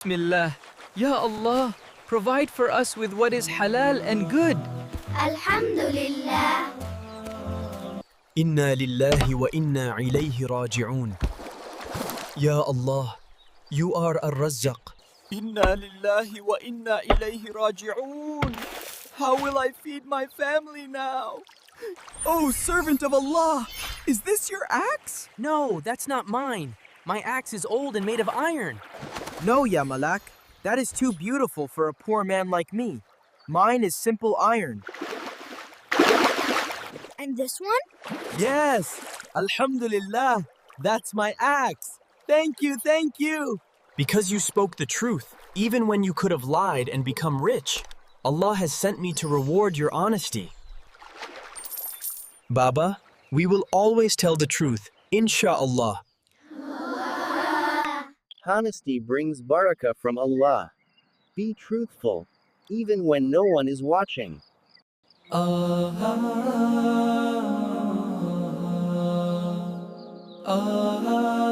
Bismillah. Ya Allah, provide for us with what is halal and good. Alhamdulillah. Inna lillahi wa inna ilayhi raji'un. Ya Allah, you are Ar-Razzaq. Inna lillahi wa inna ilayhi raji'un. How will I feed my family now? Oh, servant of Allah, is this your axe? No, that's not mine. My axe is old and made of iron. No, Ya Malak, that is too beautiful for a poor man like me. Mine is simple iron. And this one? Yes, Alhamdulillah, that's my axe. Thank you, thank you. Because you spoke the truth, even when you could have lied and become rich, Allah has sent me to reward your honesty. Baba, we will always tell the truth, insha'Allah. Honesty brings barakah from Allah. Be truthful, even when no one is watching. Ah, ah, ah.